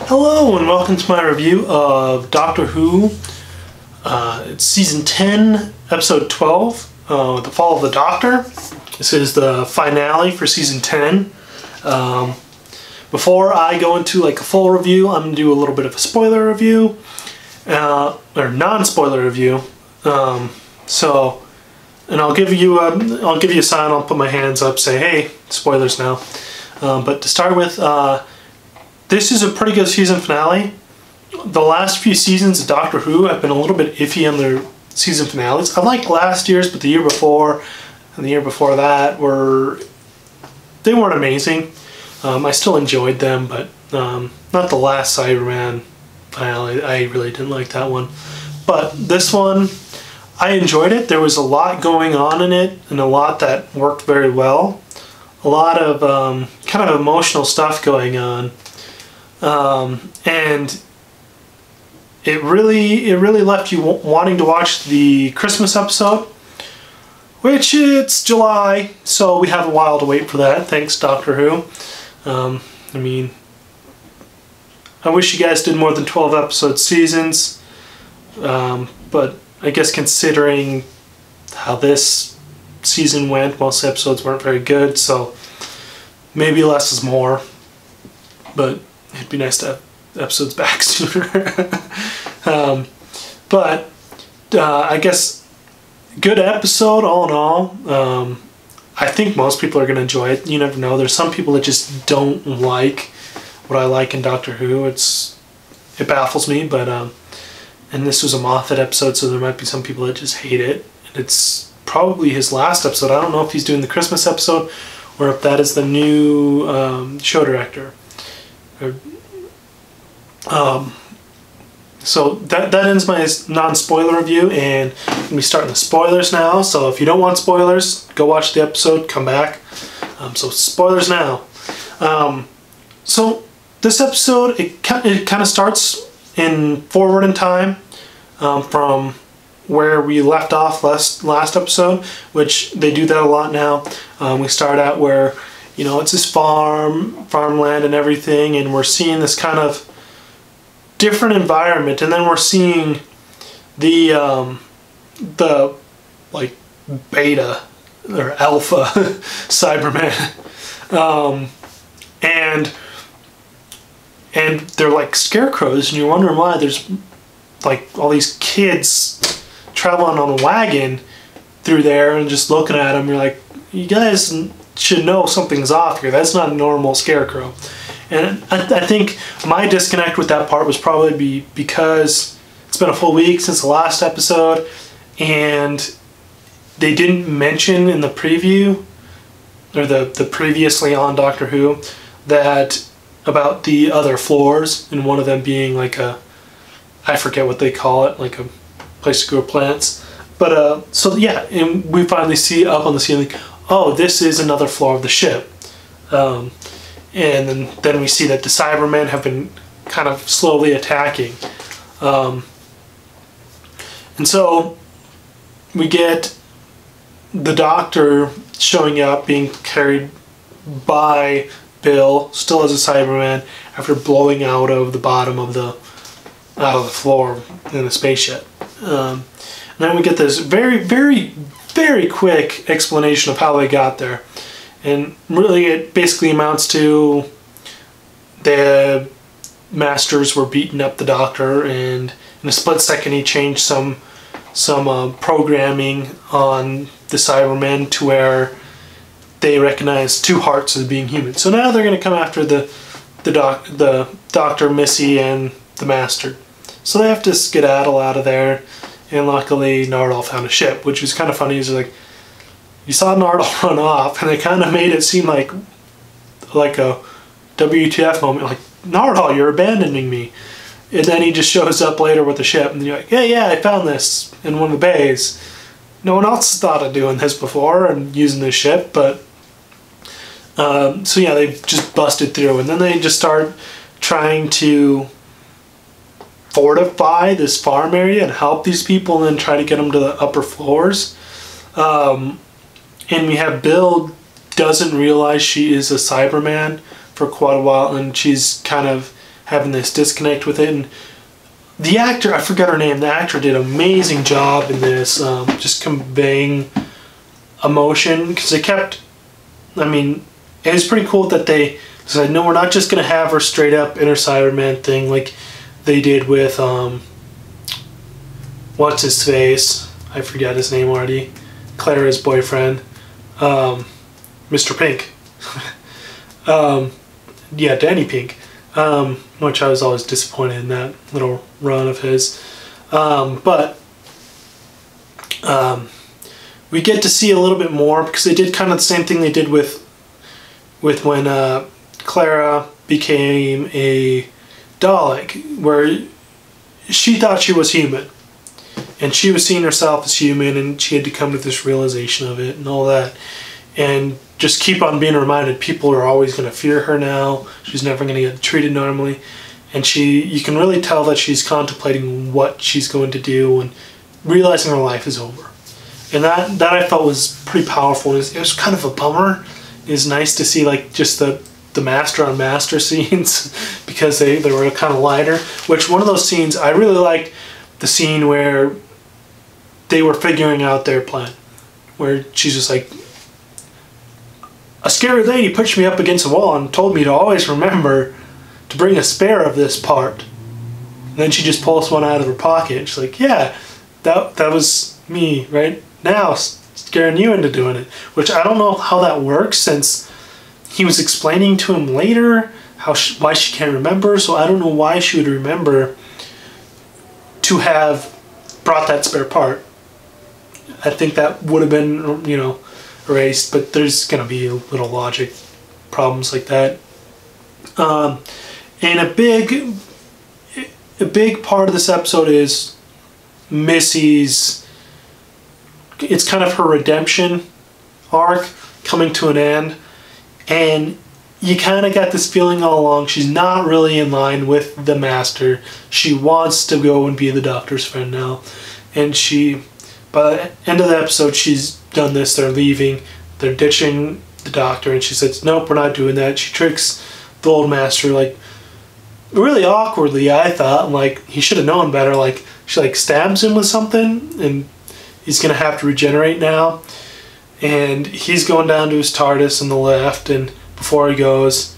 Hello and welcome to my review of Doctor Who. It's Season 10, Episode 12, The Fall of the Doctor. This is the finale for Season 10. Before I go into a full review, I'm going to do a little bit of a spoiler review, or non-spoiler review. And I'll give you a sign, I'll put my hands up, say, hey, spoilers now. But to start with, this is a pretty good season finale. The last few seasons of Doctor Who have been a little bit iffy on their season finales. I liked last year's, but the year before and the year before that they weren't amazing. I still enjoyed them, but not the last Cyberman finale. I really didn't like that one. But this one, I enjoyed it. There was a lot going on in it, and a lot that worked very well. A lot of kind of emotional stuff going on. And it really left you wanting to watch the Christmas episode, which it's July, so we have a while to wait for that. Thanks, Doctor Who. I mean, I wish you guys did more than 12 episode seasons, but I guess considering how this season went, most episodes weren't very good, so maybe less is more, but it'd be nice to have episodes back sooner. I guess good episode all in all. I think most people are going to enjoy it. You never know. There's some people that just don't like what I like in Doctor Who. It baffles me, but and this was a Moffat episode, so there might be some people that just hate it. And it's probably his last episode. I don't know if he's doing the Christmas episode or if that is the new show director. So that ends my non-spoiler review, and I'm going to be starting the spoilers now. So if you don't want spoilers, go watch the episode, come back. So spoilers now. So this episode, it kind of starts forward in time from where we left off last episode, which they do that a lot now. We start out where, you know, it's this farmland and everything, and we're seeing this kind of different environment, and then we're seeing the like beta or alpha Cyberman, and they're like scarecrows, and you're wondering why there's like all these kids traveling on a wagon through there, and just looking at them, you're like, you guys should know something's off here. That's not a normal scarecrow. And I think my disconnect with that part was probably because it's been a full week since the last episode, and they didn't mention in the preview, or the previously on Doctor Who, that about the other floors, and one of them being like I forget what they call it, like a place to grow plants. But so yeah, and we finally see up on the ceiling, oh, this is another floor of the ship. And then we see that the Cybermen have been kind of slowly attacking. And so we get the Doctor showing up, being carried by Bill, still as a Cyberman, after blowing out of the bottom of the floor in the spaceship. And then we get this very quick explanation of how they got there. And really it basically amounts to the Masters were beating up the Doctor, and in a split second he changed some programming on the Cybermen to where they recognize two hearts as being human. So now they're going to come after the Doctor, Missy, and the Master. So they have to skedaddle out of there, and luckily Nardole found a ship, which was kind of funny. He's like, you saw Nardole run off, and they kind of made it seem like a WTF moment, like, Nardole, you're abandoning me. And then he just shows up later with the ship, and you're like, yeah, I found this in one of the bays. No one else thought of doing this before and using this ship, but so yeah, they just busted through, and then they just start trying to fortify this farm area and help these people, and then try to get them to the upper floors. And we have Bill doesn't realize she is a Cyberman for quite a while, and she's kind of having this disconnect with it. And the actor, I forgot her name, the actor did an amazing job in this, just conveying emotion, because they kept, I mean, it was pretty cool that they said, no, we're not just going to have her straight up inner Cyberman thing like they did with, what's his face? I forget his name already. Clara's boyfriend, Mr. Pink. Yeah, Danny Pink, which I was always disappointed in that little run of his. But we get to see a little bit more, because they did kind of the same thing they did with when Clara became a Dalek, where she thought she was human. And she was seeing herself as human, and she had to come to this realization of it and all that. And just keep on being reminded people are always going to fear her now. She's never going to get treated normally. And you can really tell that she's contemplating what she's going to do and realizing her life is over. And that I felt was pretty powerful. It was kind of a bummer. It was nice to see like just the master on master scenes, because they were kind of lighter. Which one of those scenes, I really liked the scene where they were figuring out their plan, where she's just like, a scary lady pushed me up against a wall and told me to always remember to bring a spare of this part. And then she just pulls one out of her pocket. She's like, yeah, that was me right now, scaring you into doing it. Which I don't know how that works, since he was explaining to him later why she can't remember. So I don't know why she would remember to have brought that spare part. I think that would have been, you know, erased, but there's going to be a little logic problems like that. And a big part of this episode is Missy's, it's kind of her redemption arc coming to an end, and you kind of got this feeling all along she's not really in line with the Master. She wants to go and be the Doctor's friend now, and by the end of the episode, she's done this. They're leaving, they're ditching the Doctor, and she says, nope, we're not doing that. She tricks the old Master, like, really awkwardly, I thought. Like, he should have known better. Like, she like stabs him with something, and he's gonna have to regenerate now. And he's going down to his TARDIS on the left, and before he goes,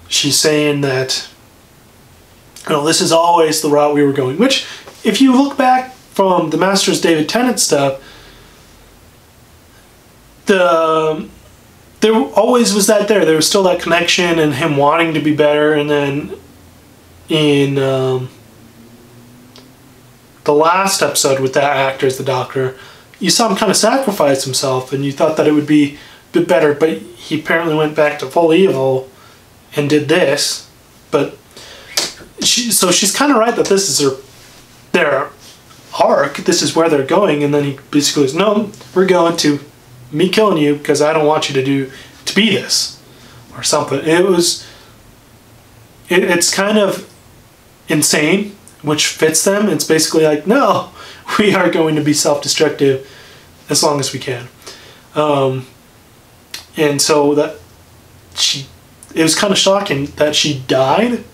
she's saying that, you know, this is always the route we were going. Which, if you look back from the Master's David Tennant stuff, there always was that there. There was still that connection and him wanting to be better. And then in the last episode with that actor as the Doctor, you saw him kind of sacrifice himself, and you thought that it would be a bit better, but he apparently went back to full evil and did this. But so she's kind of right that this is their arc, this is where they're going. And then he basically goes, no, we're going to me killing you because I don't want you to be this or something. It's kind of insane, which fits them. It's basically like, no, we are going to be self-destructive as long as we can. And so that it was kind of shocking that she died,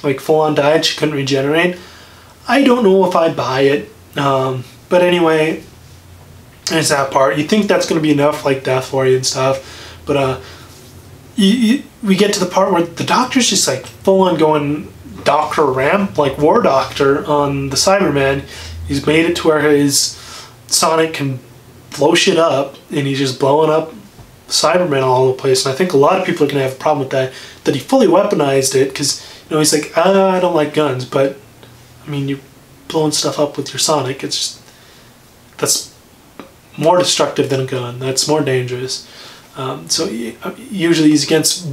like full on died. She couldn't regenerate. I don't know if I buy it. But anyway, there's that part. You think that's going to be enough, like death for you and stuff. But we get to the part where the Doctor's just like full on going Dr. Ramp, like War Doctor on the Cyberman. He's made it to where his Sonic can blow shit up, and he's just blowing up Cybermen all over the place. And I think a lot of people are going to have a problem with that he fully weaponized it, because, you know, he's like, I don't like guns, but I mean, you're blowing stuff up with your Sonic. It's just, that's more destructive than a gun. That's more dangerous. So usually he's against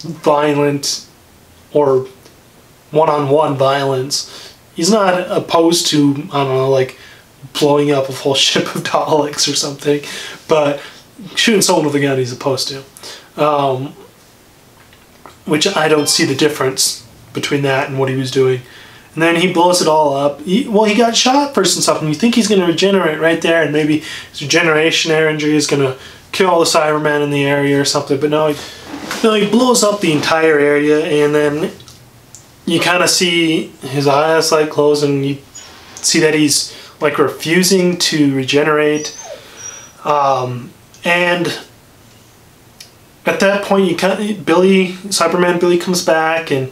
violent or one-on-one violence. He's not opposed to, I don't know, like blowing up a whole ship of Daleks or something, but shooting someone with a gun he's opposed to. Which I don't see the difference between that and what he was doing. And then he blows it all up. He got shot first and stuff, and you think he's going to regenerate right there, and maybe his regeneration injury is going to kill all the Cybermen in the area or something. But no, he blows up the entire area, and then you kind of see his eyes like close, and you see that he's like refusing to regenerate. And at that point, Cyberman Billy comes back, and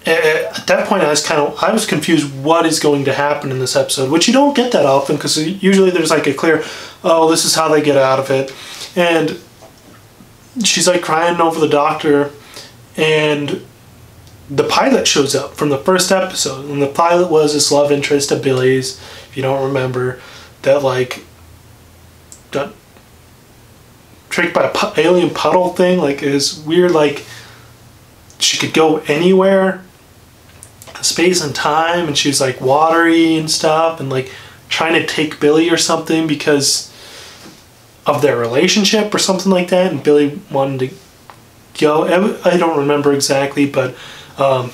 at that point, I was confused what is going to happen in this episode, which you don't get that often, because usually there's like a clear, oh, this is how they get out of it. And she's like crying over the doctor, and the pilot shows up from the first episode, and the pilot was this love interest of Billy's, if you don't remember, that like got tricked by a alien puddle thing, like is weird, like she could go anywhere, space and time, and she was like watery and stuff, and like trying to take Billy or something because of their relationship or something like that, and Billy wanted to go. I don't remember exactly, but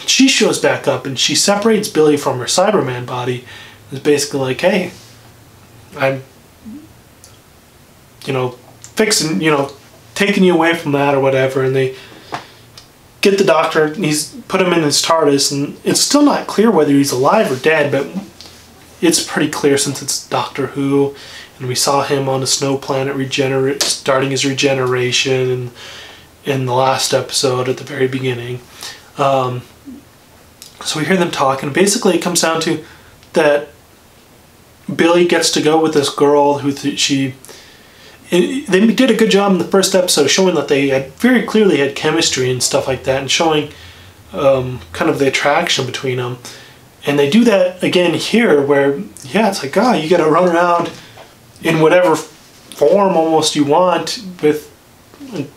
she shows back up and she separates Billy from her Cyberman body. It's basically like, hey, I'm, fixing, taking you away from that or whatever, and they get the doctor, and he's put him in his TARDIS, and it's still not clear whether he's alive or dead, but it's pretty clear since it's Doctor Who, and we saw him on a snow planet starting his regeneration in the last episode at the very beginning. So we hear them talk, and basically it comes down to that Billy gets to go with this girl who they did a good job in the first episode showing that they had very clearly had chemistry and stuff like that, and showing kind of the attraction between them. And they do that again here, where it's like, you gotta run around in whatever form almost you want with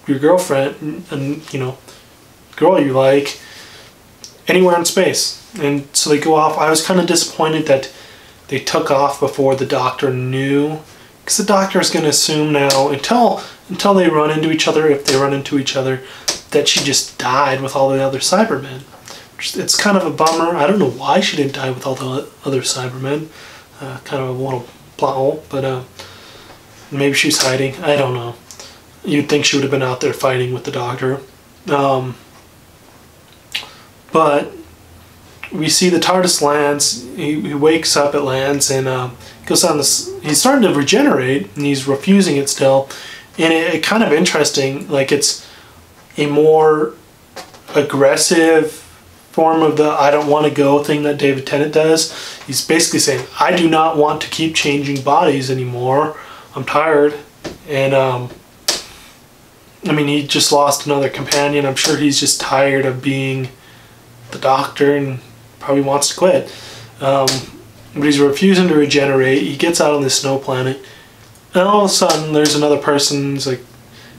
your girlfriend and girl you like anywhere in space. And so they go off. I was kind of disappointed that they took off before the doctor knew, because the doctor is going to assume now, until they run into each other, if they run into each other, that she just died with all the other Cybermen. It's kind of a bummer. I don't know why she didn't die with all the other Cybermen. Kind of a little plot hole, but maybe she's hiding. I don't know. You'd think she would have been out there fighting with the doctor. But we see the TARDIS lands. He wakes up, it lands, and goes on this. He's starting to regenerate, and he's refusing it still. And it kind of interesting. Like, it's a more aggressive form of the I don't want to go thing that David Tennant does. He's basically saying, I do not want to keep changing bodies anymore. I'm tired. And he just lost another companion. I'm sure he's just tired of being the doctor and probably wants to quit. But he's refusing to regenerate. He gets out on this snow planet, and all of a sudden there's another person. He's like,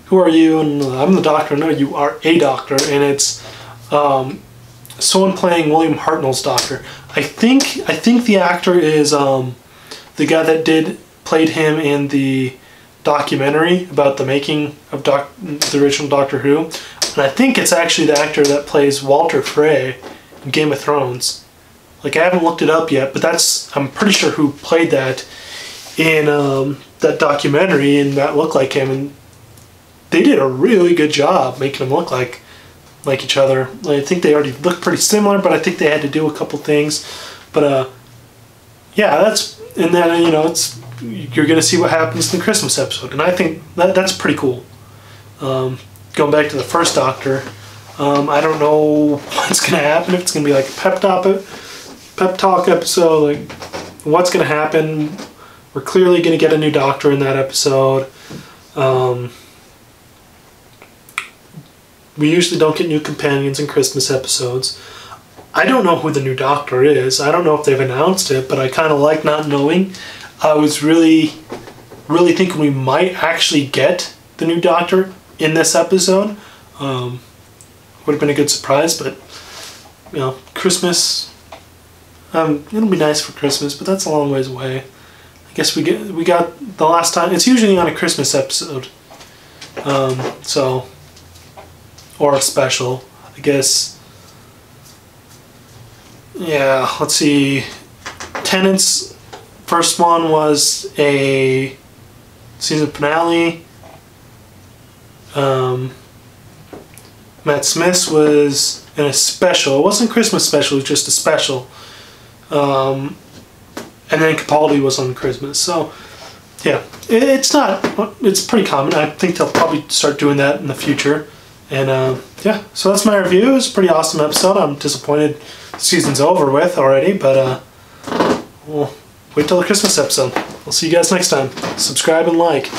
who are you? And I'm the doctor. No, you are a doctor. And it's someone playing William Hartnell's doctor. I think the actor is the guy that played him in the documentary about the making of the original Doctor Who. And I think it's actually the actor that plays Walter Frey in Game of Thrones. Like, I haven't looked it up yet, but I'm pretty sure who played that in that documentary, and that looked like him. And they did a really good job making them look like each other. I think they already look pretty similar, but I think they had to do a couple things. But and then you're gonna see what happens in the Christmas episode, and I think that's pretty cool. Going back to the first Doctor, I don't know what's gonna happen. If it's gonna be like a pep talk episode, like what's gonna happen. We're clearly gonna get a new Doctor in that episode. We usually don't get new companions in Christmas episodes. I don't know who the new Doctor is. I don't know if they've announced it, but I kind of like not knowing. I was really thinking we might actually get the new Doctor in this episode. Would have been a good surprise, but Christmas. It'll be nice for Christmas, but that's a long ways away. I guess we got the last time. It's usually on a Christmas episode, or a special, I guess. Yeah, let's see. Tennant's first one was a season finale. Matt Smith's was in a special. It wasn't Christmas special, it was just a special. And then Capaldi was on Christmas. So, yeah, it's pretty common. I think they'll probably start doing that in the future. And, yeah, so that's my review. It was a pretty awesome episode. I'm disappointed the season's over with already, but we'll wait till the Christmas episode. We'll see you guys next time. Subscribe and like.